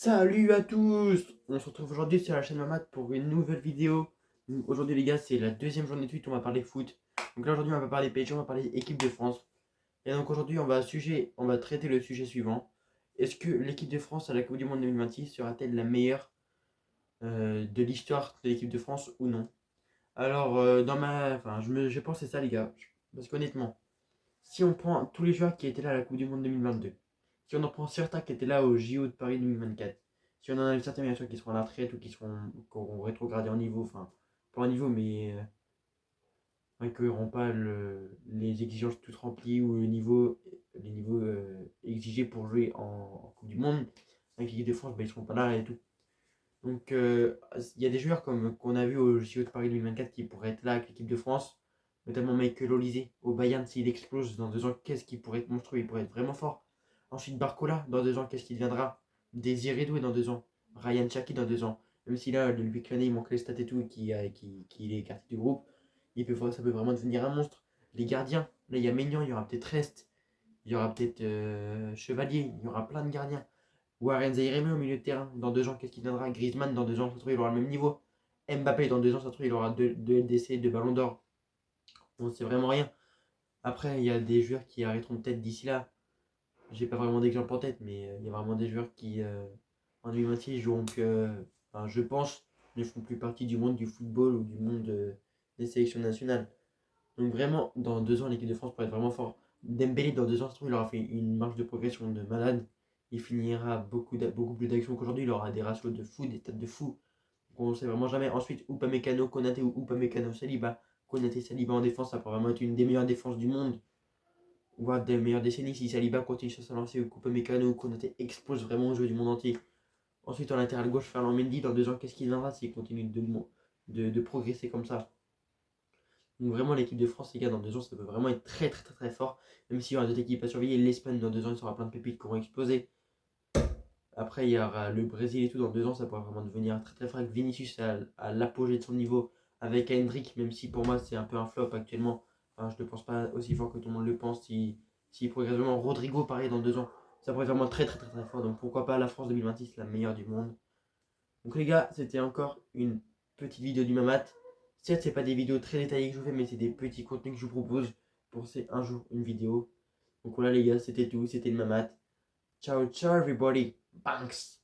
Salut à tous! On se retrouve aujourd'hui sur la chaîne Mamat pour une nouvelle vidéo. Aujourd'hui les gars, c'est la deuxième journée de suite, on va parler foot. Donc là aujourd'hui on va parler PSG, on va parler équipe de France. Et donc aujourd'hui on va traiter le sujet suivant. Est-ce que l'équipe de France à la Coupe du Monde 2026 sera-t-elle la meilleure de l'histoire de l'équipe de France ou non? Alors j'ai pensé ça les gars. Parce qu'honnêtement, si on prend tous les joueurs qui étaient là à la Coupe du Monde 2022, si on en prend certains qui étaient là au JO de Paris 2024, si on en a certains bien sûr qui seront à la retraite ou qui auront rétrogradé en niveau, enfin pas en niveau mais qui n'auront pas les exigences toutes remplies ou les niveaux exigés pour jouer en Coupe du Monde, avec l'équipe de France, bah, ils ne seront pas là et tout. Donc il y a des joueurs comme qu'on a vu au JO de Paris 2024 qui pourraient être là avec l'équipe de France, notamment Michael Olise au Bayern. S'il explose dans 2 ans, qu'est-ce qu'il pourrait être monstrueux, il pourrait être vraiment fort. Ensuite Barcola dans 2 ans, qu'est-ce qu'il deviendra? Désiré Doué dans 2 ans, Ryan Cherki dans 2 ans. Même si là depuis que l'année il manque les stats et tout et qu'il est écarté du groupe, ça peut vraiment devenir un monstre. Les gardiens, là il y a Maignan, il y aura peut-être Rest, il y aura peut-être Chevalier, il y aura plein de gardiens. Warren Zaïre-Emery au milieu de terrain. Dans 2 ans, qu'est-ce qu'il viendra? Griezmann, dans 2 ans, ça se trouve, il aura le même niveau. Mbappé, dans 2 ans, ça se trouve, il aura 2 LDC, 2 ballons d'or. Bon, c'est vraiment rien. Après, il y a des joueurs qui arrêteront peut-être d'ici là. J'ai pas vraiment d'exemple en tête, mais il y a vraiment des joueurs qui, en 2026, joueront que, enfin, je pense, ne font plus partie du monde du football ou du monde des sélections nationales. Donc vraiment, dans 2 ans, l'équipe de France pourrait être vraiment fort. Dembélé, dans 2 ans, ça se trouve, il aura fait une marche de progression de malade. Il finira beaucoup plus d'actions qu'aujourd'hui. Il aura des ratios de fou, des têtes de fou. Donc on ne sait vraiment jamais. Ensuite, Upamecano, Konaté ou Upamecano, Saliba. Konaté, Saliba en défense, ça pourrait vraiment être une des meilleures défenses du monde. Voire des meilleures décennies si Saliba continue sur sa lancée ou Upamecano ou Konaté explose vraiment au jeu du monde entier. Ensuite, en latéral gauche, Ferland Mendy, dans 2 ans, qu'est-ce qu'il viendra s'il continue de progresser comme ça? Donc vraiment l'équipe de France, les gars, dans 2 ans, ça peut vraiment être très très très très fort. Même s'il y aura d'autres équipes à surveiller, l'Espagne dans 2 ans, il y aura plein de pépites qui vont exploser. Après, il y aura le Brésil et tout, dans 2 ans, ça pourra vraiment devenir très très fort avec Vinicius à l'apogée de son niveau, avec Hendrick, même si pour moi c'est un peu un flop actuellement. Enfin, je ne pense pas aussi fort que tout le monde le pense. Si progresse vraiment, Rodrigo pareil dans 2 ans, ça pourrait être vraiment très très très très fort. Donc pourquoi pas la France 2026, la meilleure du monde. Donc les gars, c'était encore une petite vidéo du Mamat. Certes, c'est pas des vidéos très détaillées que je vous fais, mais c'est des petits contenus que je vous propose pour ces un jour une vidéo. Donc voilà les gars, c'était tout, c'était le Mamat. Ciao ciao everybody. Banks.